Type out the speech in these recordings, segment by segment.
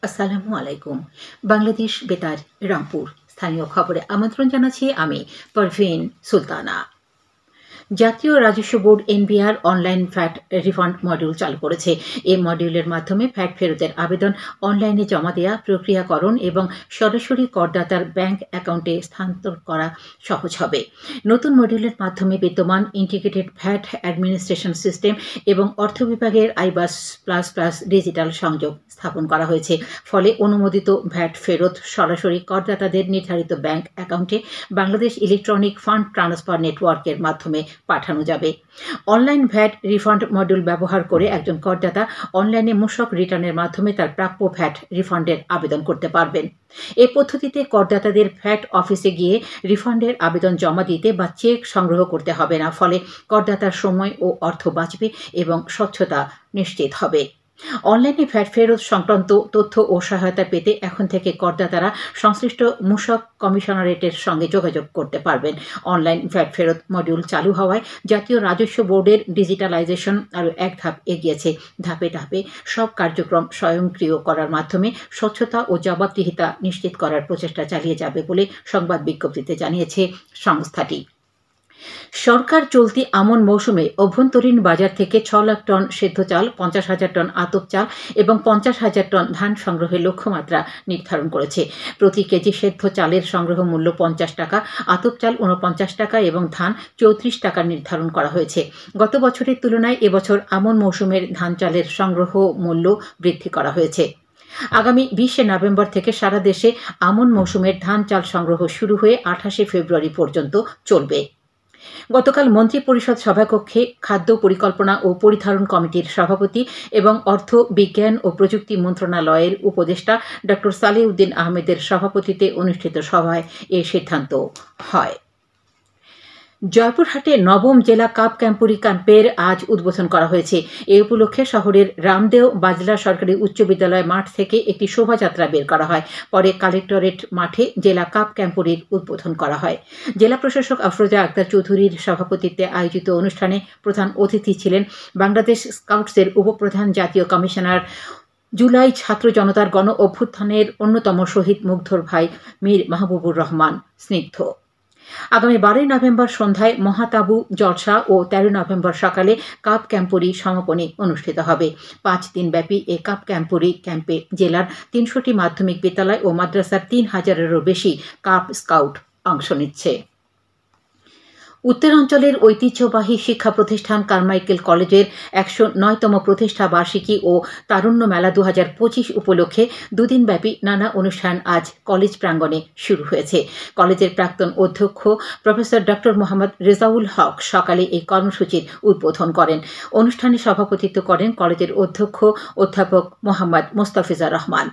আসসালামু আলাইকুম। বাংলাদেশ বেতার রামপুর স্থানীয় খবরে আমন্ত্রণ জানাচ্ছি আমি পারভিন সুলতানা। জাতীয় রাজস্ব board NBR online VAT refund module চালু করেছে। এই মডিউলের মাধ্যমে ভ্যাট ফেরতের আবেদন অনলাইনে জমা দেওয়া, প্রক্রিয়াকরণ এবং সরাসরি করদাতার ব্যাংক অ্যাকাউন্টে স্থানান্তর করা সহজ হবে। নতুন মডিউলের মাধ্যমে বিদ্যমান ইন্টিগ্রেটেড ভ্যাট অ্যাডমিনিস্ট্রেশন সিস্টেম এবং অর্থ বিভাগের আইবাস প্লাস প্লাস ডিজিটাল সংযোগ স্থাপন করা হয়েছে। ফলে অনুমোদিত ভ্যাট ফেরত সরাসরি করদাতাদের নির্ধারিত ব্যাংক অ্যাকাউন্টে বাংলাদেশ ইলেকট্রনিক ফান্ড ট্রান্সফার নেটওয়ার্কের মাধ্যমে পাঠানো যাবে। অনলাইন ভ্যাট রিফান্ড মডিউল ব্যবহার করে একজন করদাতা অনলাইনে মূসক রিটার্নের মাধ্যমে তার প্রাপ্য ভ্যাট রিফান্ডের আবেদন করতে পারবেন। এই পদ্ধতিতে করদাতাদের ভ্যাট অফিসে গিয়ে রিফান্ডের আবেদন জমা দিতে বা চেক সংগ্রহ করতে হবে না। ফলে করদাতার সময় ও অর্থ বাঁচবে এবং স্বচ্ছতা নিশ্চিত হবে। অনলাইনে ভ্যাট ফেরত সংক্রান্ত তথ্য ও সহায়তা পেতে এখন থেকে করদাতারা সংশ্লিষ্ট মূসক কমিশনারেটের সঙ্গে যোগাযোগ করতে পারবেন। অনলাইন ভ্যাট ফেরত মডিউল চালু হওয়ায় জাতীয় রাজস্ব বোর্ডের ডিজিটালাইজেশন আরও এক ধাপ এগিয়েছে। ধাপে ধাপে সব কার্যক্রম স্বয়ংক্রিয় করার মাধ্যমে স্বচ্ছতা ও জবাবদিহিতা নিশ্চিত করার প্রচেষ্টা চালিয়ে যাবে বলে সংবাদ বিজ্ঞপ্তিতে জানিয়েছে সংস্থাটি। সরকার চলতি আমন মৌসুমে অভ্যন্তরীণ বাজার থেকে 6 লাখ টন সেদ্ধ চাল, 50,000 টন আতপ চাল এবং 50,000 টন ধান সংগ্রহের লক্ষ্যমাত্রা নির্ধারণ করেছে। প্রতি কেজি সেদ্ধ চালের সংগ্রহ মূল্য 50 টাকা, আতপ চাল 49 টাকা এবং ধান 34 টাকা নির্ধারণ করা হয়েছে। গত বছরের তুলনায় এবছর আমন মৌসুমের ধান চালের সংগ্রহ মূল্য বৃদ্ধি করা হয়েছে। আগামী 20 নভেম্বর থেকে সারা দেশে আমন মৌসুমের ধান চাল সংগ্রহ শুরু হয়ে 28 ফেব্রুয়ারি পর্যন্ত চলবে। গতকাল মন্ত্রিপরিষদ সভাকক্ষে খাদ্য পরিকল্পনা ও পরিধারণ কমিটির সভাপতি এবং অর্থ, বিজ্ঞান ও প্রযুক্তি মন্ত্রণালয়ের উপদেষ্টা ড. সালেউদ্দিন আহমেদের সভাপতিত্বে অনুষ্ঠিত সভায় এ সিদ্ধান্ত হয়। জয়পুরহাটে নবম জেলা কাপ ক্যাম্পুরি ক্যাম্পের আজ উদ্বোধন করা হয়েছে। এ উপলক্ষে শহরের রামদেও বাজলা সরকারি উচ্চ বিদ্যালয় মাঠ থেকে একটি শোভাযাত্রা বের করা হয়। পরে কালেক্টরেট মাঠে জেলা কাপ ক্যাম্পুরির উদ্বোধন করা হয়। জেলা প্রশাসক আফরোজা আক্তার চৌধুরীর সভাপতিত্বে আয়োজিত অনুষ্ঠানে প্রধান অতিথি ছিলেন বাংলাদেশ স্কাউটসের উপপ্রধান জাতীয় কমিশনার, জুলাই ছাত্র জনতার গণ অভ্যুত্থানের অন্যতম শহীদ মুগ্ধর ভাই মীর মাহবুবুর রহমান স্নিগ্ধ। আগামী 12 নভেম্বর সন্ধ্যায় মহাতাবু জলসা ও 13 নভেম্বর সকালে কাপ ক্যাম্পুরি সমাপনী অনুষ্ঠিত হবে। 5 দিনব্যাপী এই কাপ ক্যাম্পুরি ক্যাম্পে জেলার 300টি মাধ্যমিক বিদ্যালয় ও মাদ্রাসার 3000-এরও বেশি কাপ স্কাউট অংশ নিচ্ছে। উত্তরাঞ্চলের ঐতিহ্যবাহী শিক্ষা প্রতিষ্ঠান কারমাইকেল কলেজের 109তম প্রতিষ্ঠা বার্ষিকী ও তারুণ্য মেলা 2025 উপলক্ষে দুদিনব্যাপী নানা অনুষ্ঠান আজ কলেজ প্রাঙ্গণে শুরু হয়েছে। কলেজের প্রাক্তন অধ্যক্ষ প্রফেসর ড. মোহাম্মদ রেজাউল হক সকালে এই কর্মসূচির উদ্বোধন করেন। অনুষ্ঠানে সভাপতিত্ব করেন কলেজের অধ্যক্ষ অধ্যাপক মোহাম্মদ মোস্তাফিজুর রহমান।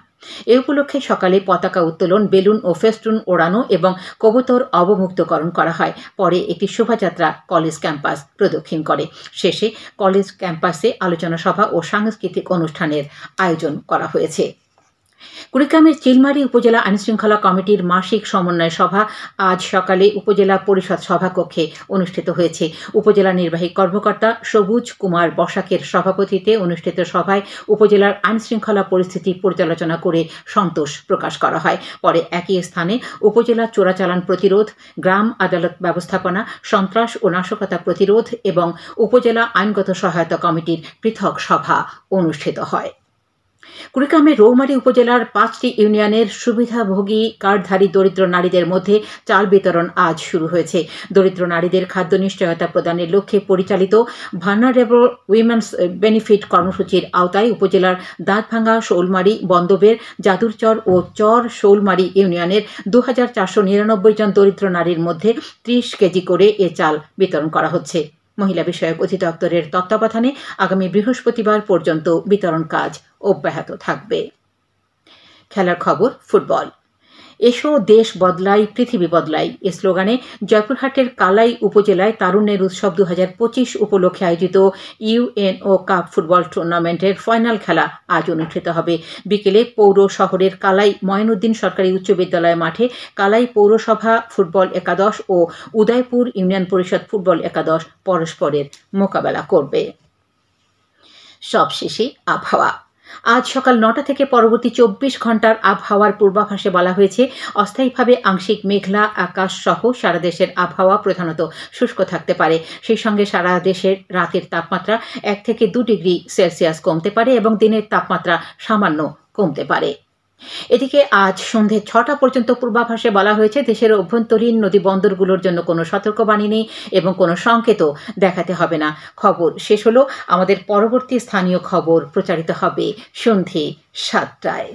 এ উপলক্ষে সকালে পতাকা উত্তোলন, বেলুন ও ফেস্টুন ওড়ানো এবং কবুতর অবমুক্তকরণ করা হয়। পরে একটি শোভাযাত্রা কলেজ ক্যাম্পাস প্রদক্ষিণ করে। শেষে কলেজ ক্যাম্পাসে আলোচনা সভা ও সাংস্কৃতিক অনুষ্ঠানের আয়োজন করা হয়েছে। কুড়িগ্রামের চিলমারী উপজেলা আইনশৃঙ্খলা কমিটির মাসিক সমন্বয় সভা আজ সকালে উপজেলা পরিষদ সভাকক্ষে অনুষ্ঠিত হয়েছে। উপজেলা নির্বাহী কর্মকর্তা সবুজ কুমার বসাকের সভাপতিত্বে অনুষ্ঠিত সভায় উপজেলার আইনশৃঙ্খলা পরিস্থিতি পর্যালোচনা করে সন্তোষ প্রকাশ করা হয়। পরে একই স্থানে উপজেলা চোরাচালান প্রতিরোধ, গ্রাম আদালত ব্যবস্থাপনা, সন্ত্রাস ও নাশকতা প্রতিরোধ এবং উপজেলা আইনগত সহায়তা কমিটির পৃথক সভা অনুষ্ঠিত হয়। কুড়িগ্রামের রৌমারী উপজেলার 5টি ইউনিয়নের সুবিধাভোগী কার্ডধারী দরিদ্র নারীদের মধ্যে চাল বিতরণ আজ শুরু হয়েছে। দরিদ্র নারীদের খাদ্য নিশ্চয়তা প্রদানের লক্ষ্যে পরিচালিত ভালনারেবল উইমেন্স বেনিফিট কর্মসূচির আওতায় উপজেলার দাঁতভাঙ্গা, শৌলমারী, বন্দবের, যাদুরচর ও চর শৌলমারী ইউনিয়নের 2499 জন দরিদ্র নারীর মধ্যে 30 কেজি করে এ চাল বিতরণ করা হচ্ছে। মহিলা বিষয়ক অধিদপ্তরের তত্ত্বাবধানে আগামী বৃহস্পতিবার পর্যন্ত বিতরণ কাজ অব্যাহত থাকবে। খেলার খবর, ফুটবল। এসো দেশ বদলাই, পৃথিবী বদলাই এ স্লোগানে জয়পুরহাটের কালাই উপজেলায় তারুণ্যের উৎসব 2025 উপলক্ষে আয়োজিত ইউএনও কাপ ফুটবল টুর্নামেন্টের ফাইনাল খেলা আজ অনুষ্ঠিত হবে। বিকেলে পৌর শহরের কালাই ময়নউদ্দিন সরকারি উচ্চ বিদ্যালয় মাঠে কালাই পৌরসভা ফুটবল একাদশ ও উদয়পুর ইউনিয়ন পরিষদ ফুটবল একাদশ পরস্পরের মোকাবেলা করবে। সবশেষে আবহাওয়া। আজ সকাল 9টা থেকে পরবর্তী 24 ঘন্টার আবহাওয়ার পূর্বাভাসে বলা হয়েছে, অস্থায়ীভাবে আংশিক মেঘলা আকাশ সহ সারা দেশের আবহাওয়া প্রধানত শুষ্ক থাকতে পারে। সেই সঙ্গে সারা দেশের রাতের তাপমাত্রা 1 থেকে 2 ডিগ্রি সেলসিয়াস কমতে পারে এবং দিনের তাপমাত্রা সামান্য কমতে পারে। এদিকে আজ সন্ধে 6টা পর্যন্ত পূর্বাভাসে বলা হয়েছে, দেশের অভ্যন্তরীণ নদী বন্দরগুলোর জন্য কোনো সতর্কবাণী নেই এবং কোনো সংকেতও দেখাতে হবে না। খবর শেষ হলো। আমাদের পরবর্তী স্থানীয় খবর প্রচারিত হবে সন্ধে 7টায়।